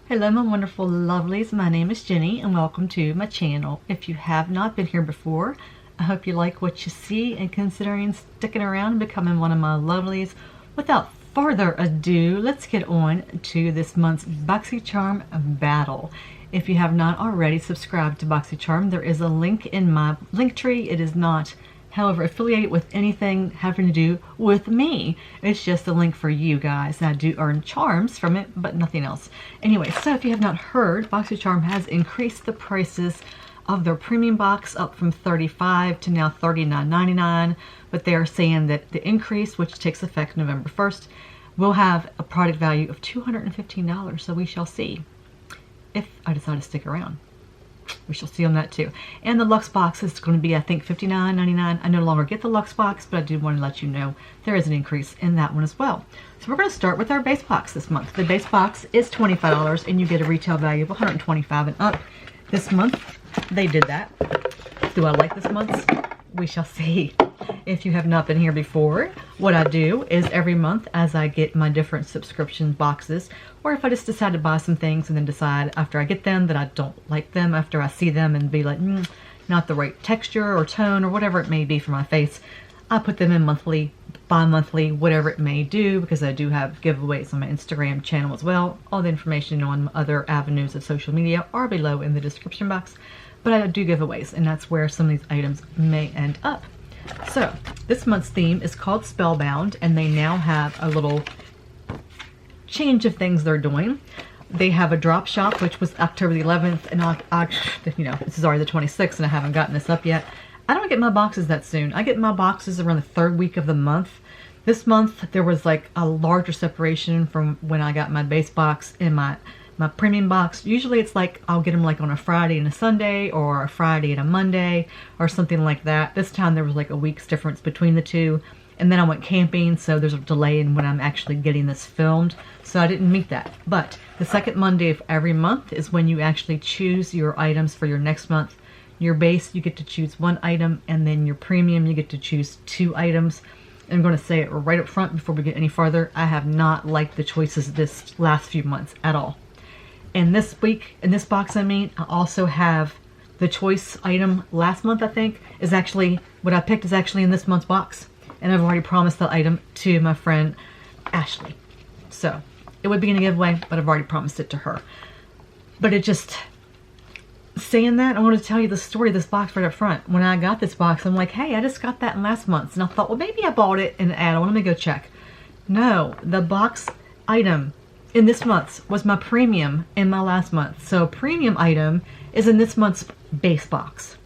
Hello my wonderful lovelies, my name is Jenny and welcome to my channel. If you have not been here before, I hope you like what you see and considering sticking around and becoming one of my lovelies. Without further ado, let's get on to this month's BoxyCharm Battle. If you have not already subscribed to BoxyCharm, there is a link in my link tree. It is not, however, affiliated with anything having to do with me. It's just a link for you guys. I do earn charms from it, but nothing else. Anyway, so if you have not heard, BoxyCharm has increased the prices of their premium box up from $35 to now $39.99, but they are saying that the increase, which takes effect November 1st, will have a product value of $215, so we shall see if I decide to stick around. We shall see on that too. And the Luxe box is going to be, I think, $59.99. I no longer get the Luxe box, but I do want to let you know there is an increase in that one as well. So we're going to start with our base box this month. The base box is $25 and you get a retail value of $125 and up. This month, they did that. Do I like this month's? We shall see. If you have not been here before, what I do is every month as I get my different subscription boxes, or if I just decide to buy some things and then decide after I get them that I don't like them, after I see them and be like, not the right texture or tone or whatever it may be for my face, I put them in monthly, bi-monthly, whatever it may do, because I do have giveaways on my Instagram channel as well. All the information on other avenues of social media are below in the description box, but I do giveaways and that's where some of these items may end up. So this month's theme is called Spellbound, and they now have a little change of things they're doing. They have a drop shop, which was October the 11th, and you know, this is already the 26th and I haven't gotten this up yet. I don't get my boxes that soon. I get my boxes around the third week of the month. This month there was like a larger separation from when I got my base box and my premium box. Usually it's like I'll get them like on a Friday and a Sunday, or a Friday and a Monday, or something like that. This time there was like a week's difference between the two, and then I went camping, so there's a delay in when I'm actually getting this filmed, so I didn't meet that. But the second Monday of every month is when you actually choose your items for your next month. Your base, you get to choose one item, and then your premium, you get to choose 2 items. I'm going to say it right up front before we get any farther, I have not liked the choices this last few months at all. And this week, in this box I mean, I also have the choice item last month, I think, is actually, what I picked is actually in this month's box. And I've already promised that item to my friend Ashley. So, it would be in a giveaway, but I've already promised it to her. But it just, saying that, I want to tell you the story of this box right up front. When I got this box, I'm like, hey, I just got that in last month's. And I thought, well, maybe I bought it in an add-on. Let me go check. No, the box item in this month's was my premium in my last month. So premium item is in this month's base box.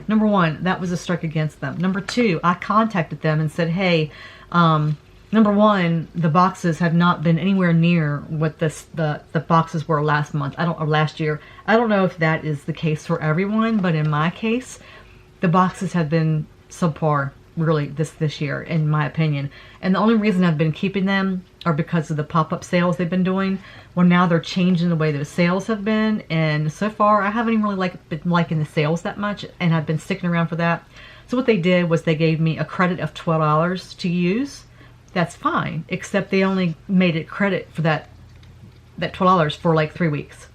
Number 1, that was a strike against them. Number 2, I contacted them and said, hey, number 1, the boxes have not been anywhere near what the boxes were last month. Or last year. I don't know if that is the case for everyone, but in my case, the boxes have been subpar really this year, in my opinion. And the only reason I've been keeping them are because of the pop-up sales they've been doing. Well, now they're changing the way the sales have been, and so far I haven't even really been liking the sales that much, and I've been sticking around for that. So what they did was they gave me a credit of $12 to use. That's fine, except they only made it credit for that $12 for like 3 weeks.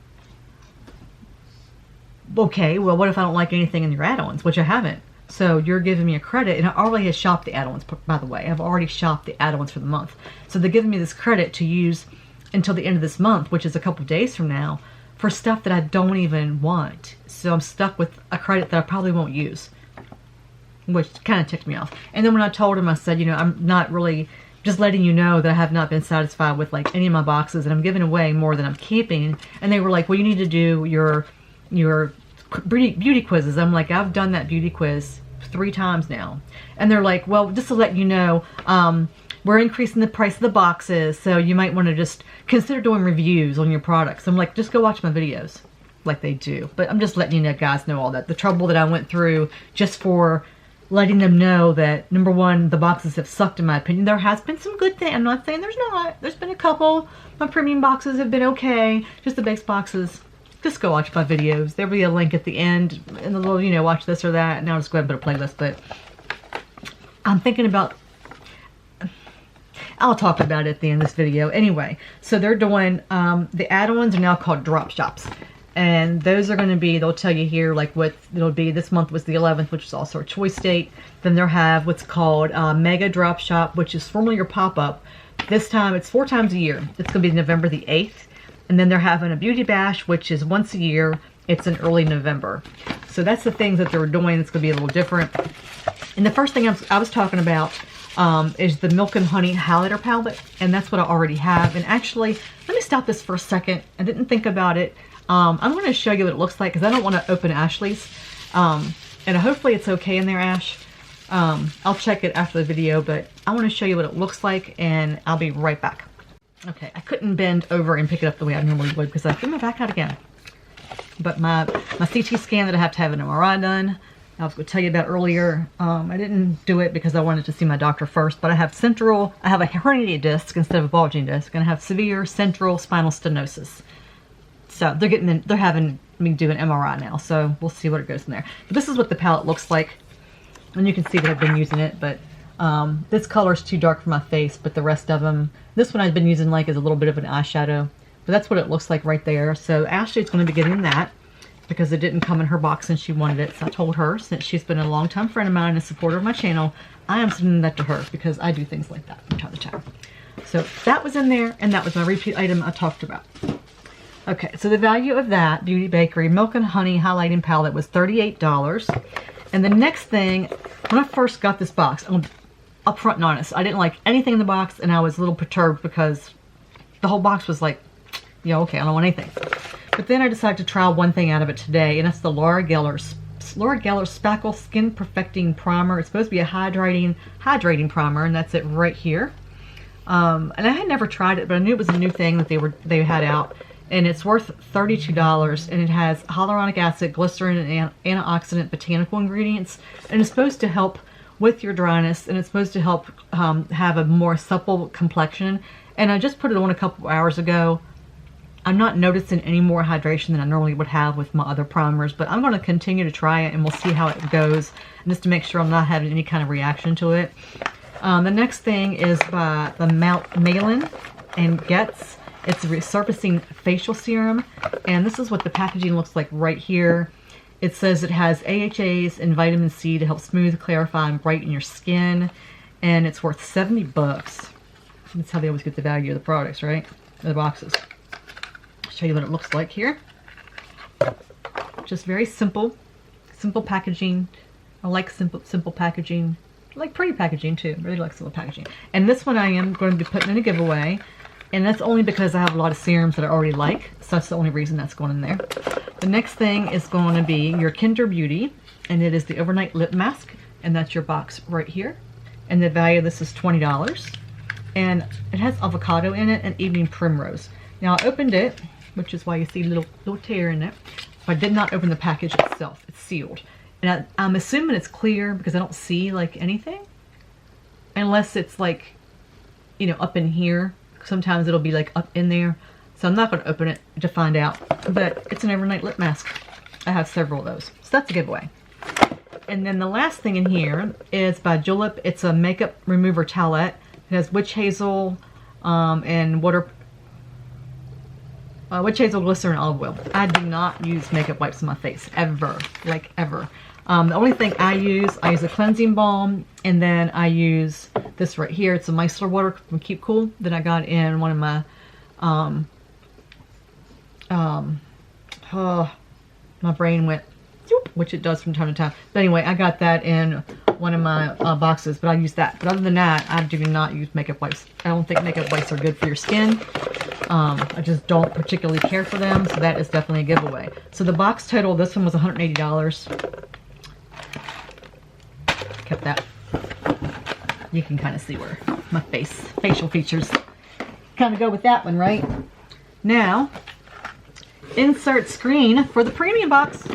Okay, well, what if I don't like anything in your add-ons, which I haven't? So you're giving me a credit, and I already have shopped the add-ons, by the way. I've already shopped the add-ons for the month. So they're giving me this credit to use until the end of this month, which is a couple days from now, for stuff that I don't even want. So I'm stuck with a credit that I probably won't use, which kind of ticked me off. And then when I told him, I said, you know, I'm not really, just letting you know that I have not been satisfied with like any of my boxes, and I'm giving away more than I'm keeping. And they were like, well, you need to do your beauty quizzes. I'm like, I've done that beauty quiz 3 times now. And they're like, well, just to let you know, we're increasing the price of the boxes, so you might want to just consider doing reviews on your products. I'm like, just go watch my videos, like they do. But I'm just letting you guys know all that. The trouble that I went through just for letting them know that, number 1, the boxes have sucked in my opinion. There has been some good things. I'm not saying there's not. There's been a couple. My premium boxes have been okay. Just the base boxes. Just go watch my videos. There'll be a link at the end in the little, you know, watch this or that. And I'll just go ahead and put a playlist. But I'm thinking about, I'll talk about it at the end of this video. Anyway, so they're doing, the add-ons are now called drop shops. And those are going to be, they'll tell you here, like what it'll be. This month was the 11th, which is also a choice date. Then they'll have what's called Mega Drop Shop, which is formerly your pop-up. This time, it's 4 times a year. It's going to be November the 8th. And then they're having a Beauty Bash, which is once a year. It's in early November. So that's the things that they're doing. It's going to be a little different. And the first thing I was talking about is the Milk and Honey Highlighter Palette. And that's what I already have. And actually, let me stop this for a second. I didn't think about it. I'm going to show you what it looks like because I don't want to open Ashley's. And hopefully it's okay in there, Ash. I'll check it after the video, but I want to show you what it looks like and I'll be right back. Okay, I couldn't bend over and pick it up the way I normally would because I threw my back out again. But my CT scan that I have an MRI done, I was going to tell you about earlier. I didn't do it because I wanted to see my doctor first, but I have a herniated disc instead of a bulging disc, and I have severe central spinal stenosis. So they're having me do an MRI now, so we'll see what it goes in there. But this is what the palette looks like, and you can see that I've been using it, but this color is too dark for my face, but the rest of them, this one I've been using like as a little bit of an eyeshadow. But that's what it looks like right there. So Ashley's going to be getting that because it didn't come in her box and she wanted it. So I told her, since she's been a longtime friend of mine and a supporter of my channel, I am sending that to her because I do things like that from time to time. So that was in there, and that was my repeat item I talked about. Okay, so the value of that Beauty Bakery Milk and Honey Highlighting Palette was $38. And the next thing, when I first got this box, I'm upfront and honest, I didn't like anything in the box, and I was a little perturbed because the whole box was like, yeah, okay, I don't want anything. But then I decided to try one thing out of it today, and that's the Laura Geller Spackle Skin Perfecting Primer. It's supposed to be a hydrating primer, and that's it right here. And I had never tried it, but I knew it was a new thing that they had out, and it's worth $32, and it has hyaluronic acid, glycerin, and antioxidant botanical ingredients, and it's supposed to help with your dryness, and it's supposed to help have a more supple complexion. And I just put it on a couple hours ago. I'm not noticing any more hydration than I normally would have with my other primers, but I'm going to continue to try it and we'll see how it goes, and just to make sure I'm not having any kind of reaction to it. The next thing is by the Malin and Getz. It's a resurfacing facial serum, and this is what the packaging looks like right here. It says it has AHAs and vitamin C to help smooth, clarify, and brighten your skin, and it's worth 70 bucks. That's how they always get the value of the products, right? The boxes. Show you what it looks like here. Just very simple packaging. I like simple packaging. I like pretty packaging too. Really like simple packaging. And this one I am going to be putting in a giveaway, and that's only because I have a lot of serums that I already like, so that's the only reason that's going in there. The next thing is going to be your Kinder Beauty, and it is the Overnight Lip Mask, and that's your box right here. And the value of this is $20, and it has avocado in it and evening primrose. Now I opened it, which is why you see a little tear in it. But I did not open the package itself. It's sealed. And I'm assuming it's clear because I don't see like anything. Unless it's like, you know, up in here. Sometimes it'll be like up in there. So I'm not going to open it to find out. But it's an overnight lip mask. I have several of those. So that's a giveaway. And then the last thing in here is by Julep. It's a makeup remover towelette. It has witch hazel and witch hazel, glycerin, and olive oil. I do not use makeup wipes on my face, ever, like ever. The only thing I use a cleansing balm, and then I use this right here. It's a micellar water from Keep Cool that I got in one of my, my brain went, which it does from time to time. But anyway, I got that in one of my boxes, but I use that. But other than that, I do not use makeup wipes. I don't think makeup wipes are good for your skin. I just don't particularly care for them, so that is definitely a giveaway. So the box total, this one was $180. Kept that. You can kind of see where my facial features kind of go with that one, right? Now, insert screen for the premium box.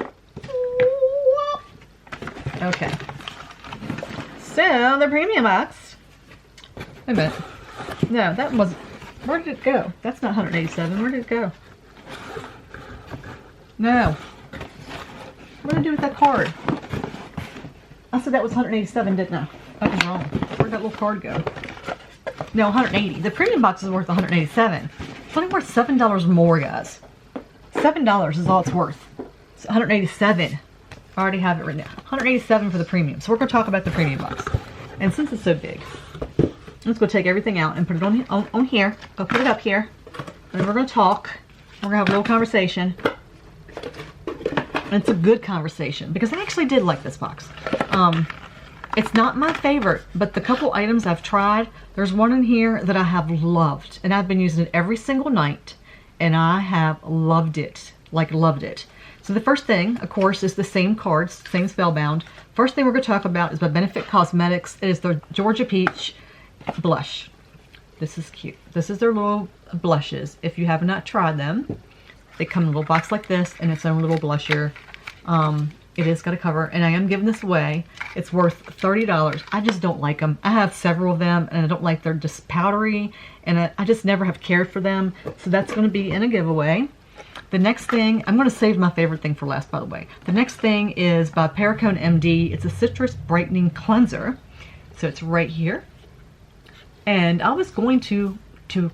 Okay. So, the premium box. Wait a minute. No, that was... Where did it go? That's not 187. Where did it go? No. What did I do with that card? I said that was 187, didn't I? I was wrong. Where'd that little card go? No, 180. The premium box is worth 187. It's only worth $7 more, guys. $7 is all it's worth. It's 187. I already have it written down. 187 for the premium. So we're going to talk about the premium box. And since it's so big, let's go take everything out and put it on here. Go put it up here. And we're going to talk. We're going to have a little conversation. And it's a good conversation because I actually did like this box. It's not my favorite, but the couple items I've tried, there's one in here that I have loved. And I've been using it every single night. And I have loved it. Like, loved it. So the first thing, of course, is the same cards, same Spellbound. First thing we're going to talk about is by Benefit Cosmetics. It is their Georgia Peach blush. This is cute. This is their little blushes. If you have not tried them, they come in a little box like this and its own little blusher. It is got a cover, and I am giving this away. It's worth $30. I just don't like them. I have several of them, and I don't like they're just powdery, and I just never have cared for them. So that's going to be in a giveaway. The next thing, I'm going to save my favorite thing for last, by the way. The next thing is by Perricone MD. It's a Citrus Brightening Cleanser. So it's right here. And I was going to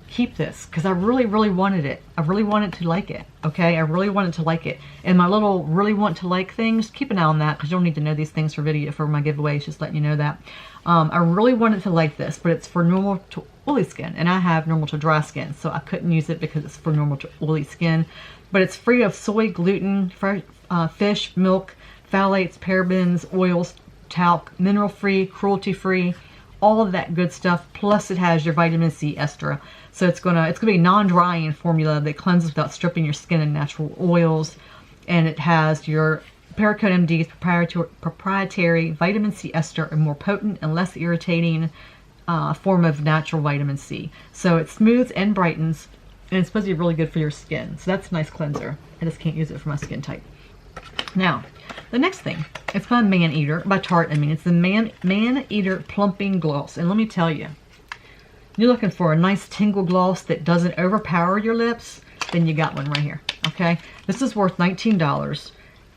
keep this because I really, really wanted it. I really wanted to like it. Okay, I really wanted to like it. And my little really want to like things, keep an eye on that because you don't need to know these things for my giveaways, just letting you know that. I really wanted to like this, but it's for normal to oily skin. And I have normal to dry skin, so I couldn't use it because it's for normal to oily skin. But it's free of soy, gluten, fish, milk, phthalates, parabens, oils, talc, mineral-free, cruelty-free, all of that good stuff. Plus it has your vitamin C ester. So it's gonna be a non-drying formula that cleanses without stripping your skin of natural oils. And it has your Perricone MD's proprietary vitamin C ester, a more potent and less irritating form of natural vitamin C. So it smooths and brightens, and it's supposed to be really good for your skin. So that's a nice cleanser. I just can't use it for my skin type. Now, the next thing, it's called Man Eater by Tarte. It's the Man Eater Plumping Gloss. And let me tell you, you're looking for a nice tingle gloss that doesn't overpower your lips, then you got one right here. Okay, this is worth $19,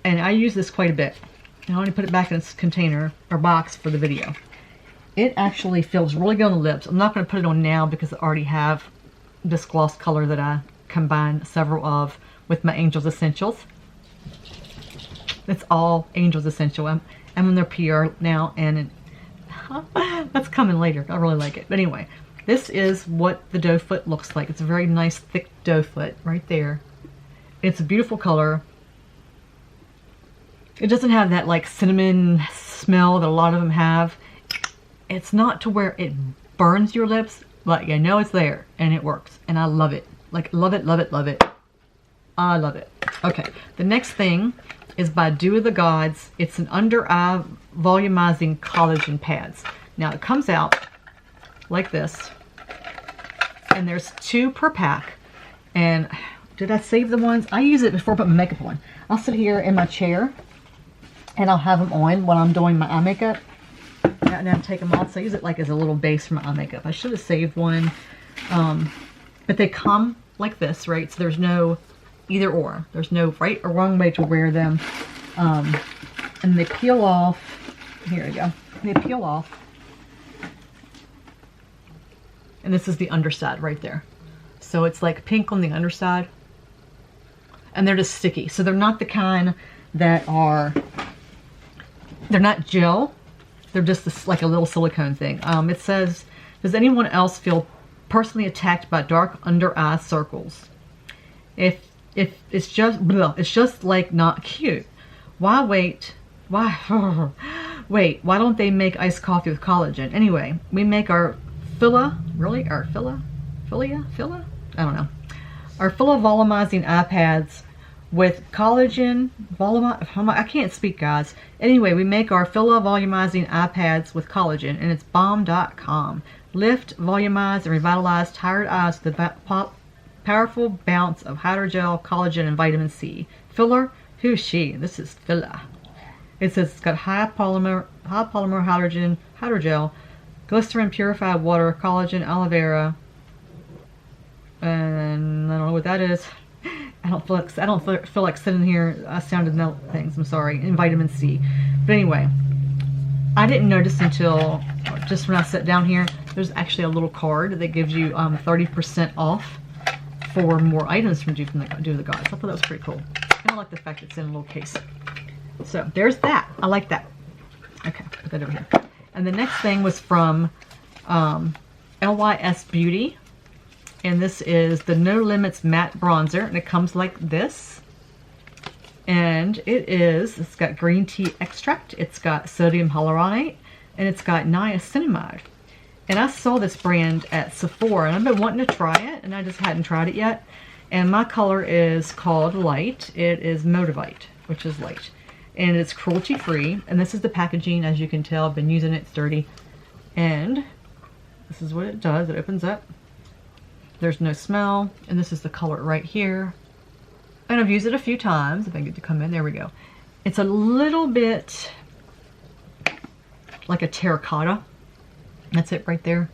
and I use this quite a bit. I only put it back in its container or box for the video. It actually feels really good on the lips. I'm not going to put it on now because I already have this gloss color that I combine several of with my Angels Essentials. It's all Angels Essential. I'm in their PR now, and that's coming later. I really like it. But anyway, this is what the doe foot looks like. It's a very nice thick doe foot right there. It's a beautiful color. It doesn't have that like cinnamon smell that a lot of them have. It's not to where it burns your lips, but you know it's there and it works. And I love it. Like, love it, love it, love it. I love it. Okay, the next thing is by Dew of the Gods. It's an under eye volumizing collagen pads. Now it comes out like this, and there's 2 per pack. And did I save the ones? I use it before I put my makeup on. I'll sit here in my chair and I'll have them on when I'm doing my eye makeup. And then take them off. So I use it like as a little base for my eye makeup. I should have saved one. But they come like this, right? So there's no either or. There's no right or wrong way to wear them. And they peel off. Here we go. They peel off. And this is the underside right there. So it's like pink on the underside. And they're just sticky. So they're not the kind that are, they're not gel. They're just this, like a little silicone thing. It says, does anyone else feel personally attacked by dark under eye circles? If it's just like not cute. Why wait? Why wait? Why don't they make iced coffee with collagen? Anyway, we make our Fila, really? Our Fila? I don't know. Our Fila volumizing eye pads with collagen, I can't speak, guys. Anyway, we make our Fila volumizing eye pads with collagen, and it's bomb.com. Lift, volumize, and revitalize tired eyes with the powerful bounce of hydrogel, collagen, and vitamin C. Filler? Who's she? This is Fila. It says it's got high polymer hydrogel, glycerin, purified water, collagen, aloe vera, and I don't know what that is. I don't feel like sitting here sounding melt things. I'm sorry. And vitamin C. But anyway, I didn't notice until just when I sat down here there's actually a little card that gives you 30% off for more items from Do the Gods. I thought that was pretty cool. And I like the fact it's in a little case. So there's that. I like that. Okay, put that over here. And the next thing was from LYS Beauty. And this is the No Limits Matte Bronzer. And it comes like this. And it's got green tea extract. It's got sodium hyaluronate. And it's got niacinamide. And I saw this brand at Sephora. And I've been wanting to try it. And I just hadn't tried it yet. And my color is called Light. It is Motivite, which is light. And it's cruelty-free. And this is the packaging. As you can tell, I've been using it. It's dirty. And this is what it does. It opens up. There's no smell. And this is the color right here. And I've used it a few times. If I get to come in. There we go. It's a little bit like a terracotta. That's it right there.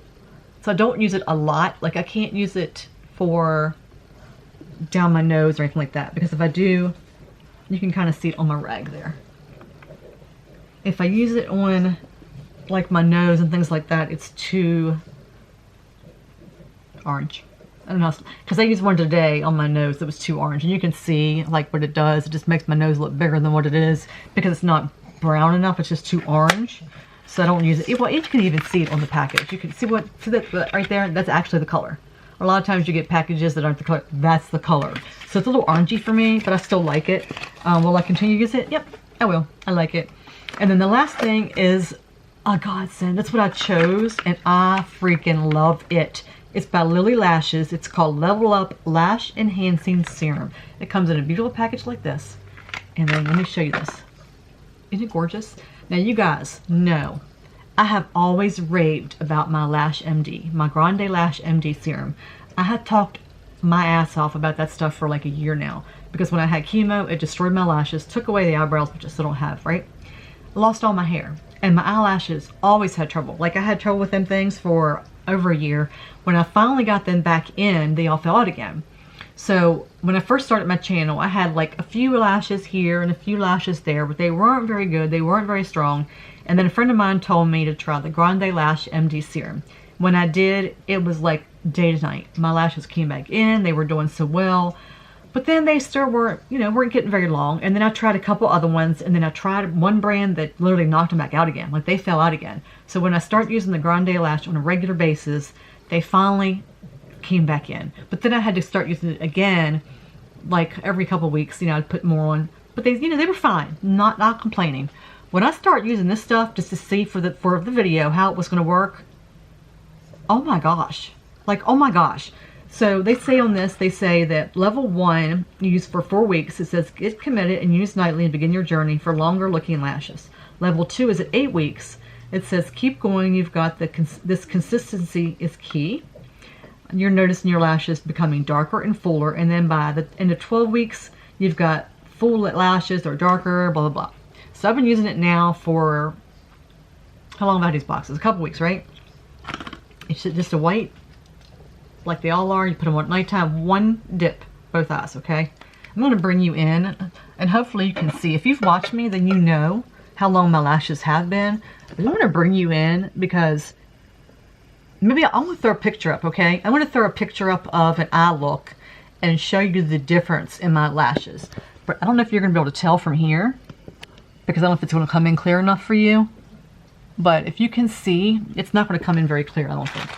So I don't use it a lot. Like I can't use it for down my nose or anything like that. Because if I do, you can kind of see it on my rag there. If I use it on like my nose and things like that, it's too orange. I don't know, because I used one today on my nose that was too orange. And you can see like what it does. It just makes my nose look bigger than what it is because it's not brown enough. It's just too orange. So I don't use it. Well, you can even see it on the package. You can see that right there? That's actually the color. A lot of times you get packages that aren't the color. That's the color. So it's a little orangey for me, but I still like it. Will I continue to use it? Yep, I will. I like it. And then the last thing is a godsend. That's what I chose, and I freaking love it. It's by Lily Lashes. It's called Level Up Lash Enhancing Serum. It comes in a beautiful package like this. And then let me show you this. Isn't it gorgeous? Now you guys know I have always raved about my Lash MD, my Grande Lash MD serum. I had talked my ass off about that stuff for like a year now. Because when I had chemo, it destroyed my lashes, took away the eyebrows, which I still don't have, right? Lost all my hair. And my eyelashes always had trouble. Like I had trouble with them things for over a year. When I finally got them back in, they all fell out again. So when I first started my channel, I had like a few lashes here and a few lashes there, but they weren't very good. They weren't very strong. And then a friend of mine told me to try the Grande Lash MD Serum. When I did, it was like day to night. My lashes came back in. They were doing so well. But then they still weren't, weren't getting very long. And then I tried a couple other ones. And then I tried one brand that literally knocked them back out again. Like they fell out again. So when I started using the Grande Lash on a regular basis, they finally came back in. But then I had to start using it again, like every couple weeks. I'd put more on. But they, they were fine. Not complaining. When I start using this stuff just to see for the video how it was going to work, oh my gosh. Like, oh my gosh. So they say on this, they say that level 1, use for 4 weeks. It says, get committed and use nightly and begin your journey for longer looking lashes. Level 2 is at 8 weeks. It says, keep going. You've got this consistency is key. You're noticing your lashes becoming darker and fuller. And then by the end of 12 weeks, you've got full lashes or darker, blah, blah, blah. So I've been using it now for, how long have I had these boxes? A couple weeks, right? It's just a white, like they all are. You put them on at nighttime, one dip, both eyes, okay? I'm going to bring you in, and hopefully you can see. If you've watched me, then you know how long my lashes have been. But I'm going to bring you in because maybe I want to throw a picture up, okay? I want to throw a picture up of an eye look and show you the difference in my lashes. But I don't know if you're going to be able to tell from here, because I don't know if it's going to come in clear enough for you. But if you can see, it's not going to come in very clear, I don't think.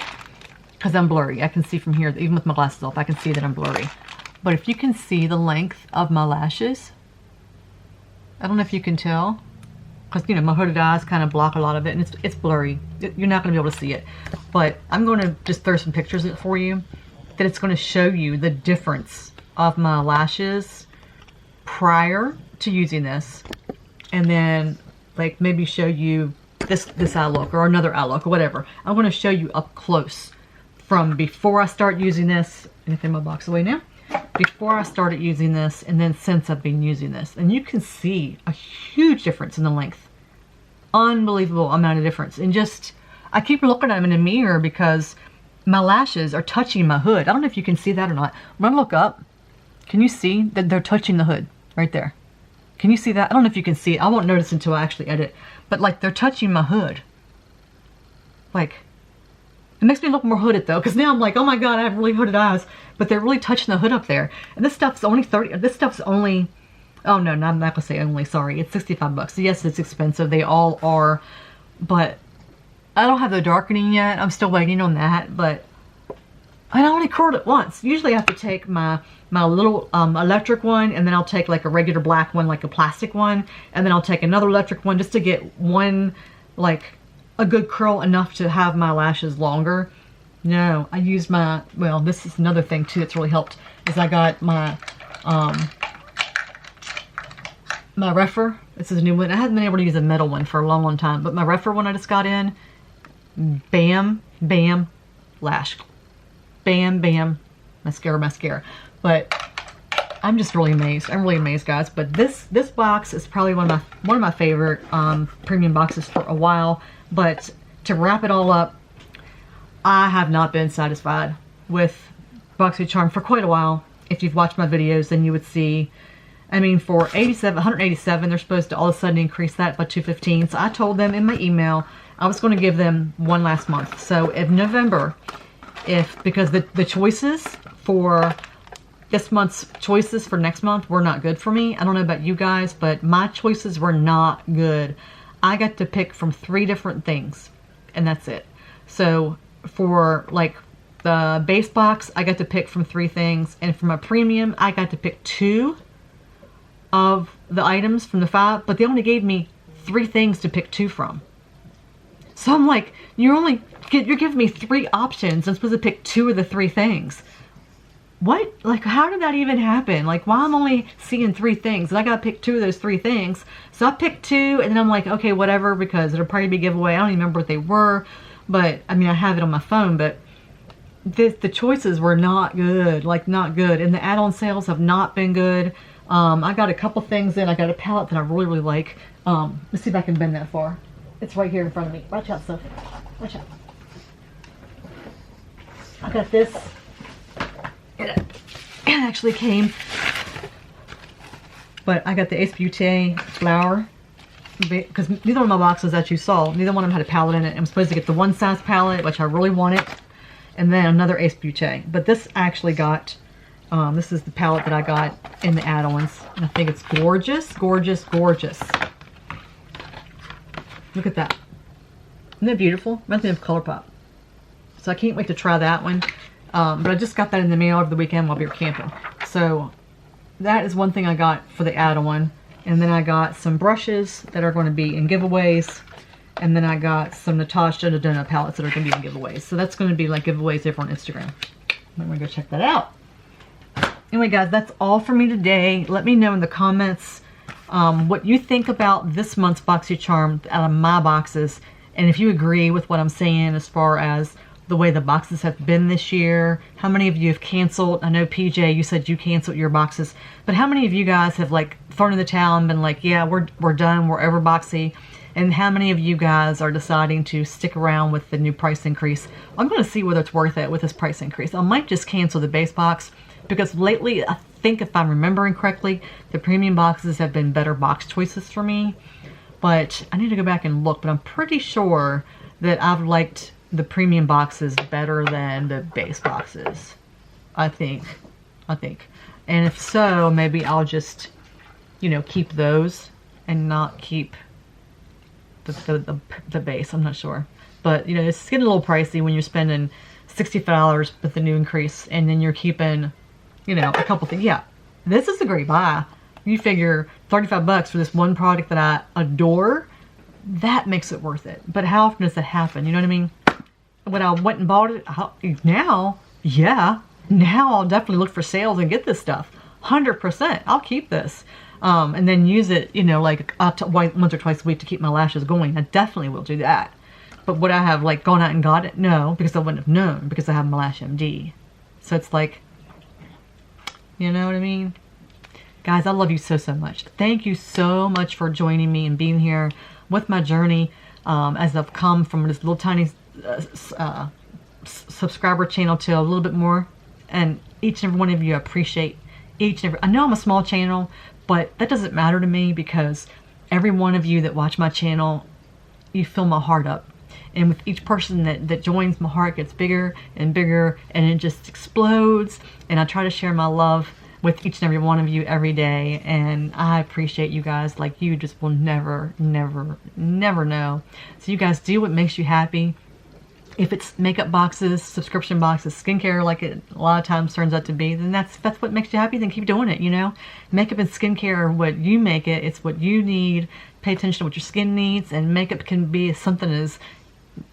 Because I'm blurry. I can see from here, even with my glasses off, I can see that I'm blurry. But if you can see the length of my lashes, I don't know if you can tell. Because, my hooded eyes kind of block a lot of it, and it's blurry. You're not going to be able to see it. But I'm going to just throw some pictures in for you, that it's going to show you the difference of my lashes prior to using this. And then, like, maybe show you this eye look or another eye look or whatever. I want to show you up close from before I start using this. Anything in my box away now? Before I started using this, and then since I've been using this. And you can see a huge difference in the length. Unbelievable amount of difference. And just, I keep looking at them in the mirror because my lashes are touching my hood. I don't know if you can see that or not. When I look up, can you see that they're touching the hood right there? Can you see that? I don't know if you can see it. I won't notice until I actually edit. But like they're touching my hood. Like, It makes me look more hooded though, because now I'm like, oh my god, I have really hooded eyes, but they're really touching the hood up there. And this stuff's only 30. This stuff's only, oh no, I'm not gonna say only. Sorry, it's 65 bucks. Yes, it's expensive. They all are, but I don't have the darkening yet. I'm still waiting on that, but I only curled it once. Usually I have to take my little electric one, and then I'll take like a regular black one, like a plastic one, and then I'll take another electric one just to get one, like a good curl enough to have my lashes longer. No, I used my, well, this is another thing too that's really helped, is I got my my Reffer. This is a new one. I haven't been able to use a metal one for a long time, but my Reffer one I just got in, bam, bam, lash. Bam, bam, mascara. But I'm just really amazed. I'm really amazed, guys. But this box is probably one of my favorite premium boxes for a while. But to wrap it all up, I have not been satisfied with BoxyCharm for quite a while. If you've watched my videos, then you would see. I mean, for 187, they're supposed to all of a sudden increase that by 215. So I told them in my email I was going to give them one last month. So in November, because the choices for this month's choices for next month were not good for me. I don't know about you guys, but my choices were not good. I got to pick from 3 different things, and that's it. So for like the base box, I got to pick from 3 things, and for my premium, I got to pick 2 of the items from the 5, but they only gave me 3 things to pick 2 from. So I'm like, you're giving me 3 options. I'm supposed to pick 2 of the 3 things. What? Like, how did that even happen? Like, why I'm only seeing 3 things? And I gotta pick 2 of those 3 things. So I picked 2, and then I'm like, okay, whatever, because it'll probably be a giveaway. I don't even remember what they were, but I mean, I have it on my phone, but the choices were not good. Like, not good. And the add-on sales have not been good. I got a couple things in. I got a palette that I really, really like. Let's see if I can bend that far. It's right here in front of me. Watch out, Sophie. Watch out. I got this. It actually came. But I got the Ace Beauté flower. Because neither one of my boxes that you saw, neither one of them had a palette in it. I'm supposed to get the one size palette, which I really wanted. And then another Ace Beauté. But this actually got, this is the palette that I got in the add-ons. And I think it's gorgeous, gorgeous, gorgeous. Look at that. Isn't that beautiful? Reminds me of ColourPop. So I can't wait to try that one. But I just got that in the mail over the weekend while we were camping. So that is one thing I got for the add-on. And then I got some brushes that are going to be in giveaways. And then I got some Natasha Donut palettes that are going to be in giveaways. So that's going to be like giveaways over on Instagram. I'm going to go check that out. Anyway, guys, that's all for me today. Let me know in the comments what you think about this month's BoxyCharm out of my boxes. And if you agree with what I'm saying as far as the way the boxes have been this year. How many of you have canceled? I know PJ, you said you canceled your boxes, but how many of you guys have like thrown in the towel and been like, yeah, we're done, we're over Boxy? And how many of you guys are deciding to stick around with the new price increase? I'm going to see whether it's worth it with this price increase. I might just cancel the base box because lately, I think if I'm remembering correctly, the premium boxes have been better box choices for me. But I need to go back and look, but I'm pretty sure that I've liked the premium boxes better than the base boxes. I think. And if so, maybe I'll just, you know, keep those and not keep the base. I'm not sure. But, you know, it's getting a little pricey when you're spending $65 with the new increase and then you're keeping, you know, a couple things. Yeah, this is a great buy. You figure 35 bucks for this one product that I adore, that makes it worth it. But how often does that happen? You know what I mean? When I went and bought it, now, yeah, now I'll definitely look for sales and get this stuff. 100%. I'll keep this. And then use it, you know, like once or twice a week to keep my lashes going. I definitely will do that. But would I have like gone out and got it? No, because I wouldn't have known because I have my Lash MD. So it's like, you know what I mean? Guys, I love you so, so much. Thank you so much for joining me and being here with my journey as I've come from this little tiny subscriber channel to a little bit more. And each and every one of you, I appreciate each and every. I know I'm a small channel, but that doesn't matter to me because every one of you that watch my channel, you fill my heart up. And with each person that joins, my heart gets bigger and bigger, and it just explodes. And I try to share my love with each and every one of you every day, and I appreciate you guys like you just will never know. So you guys do what makes you happy. If it's makeup boxes, subscription boxes, skincare, like it a lot of times turns out to be, then that's what makes you happy, then keep doing it, you know? Makeup and skincare are what you make it. It's what you need. Pay attention to what your skin needs, and makeup can be something as,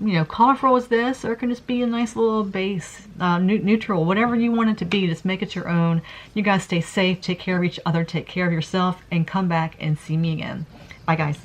you know, colorful as this, or it can just be a nice little base, neutral, whatever you want it to be. Just make it your own. You guys stay safe, take care of each other, take care of yourself, and come back and see me again. Bye, guys.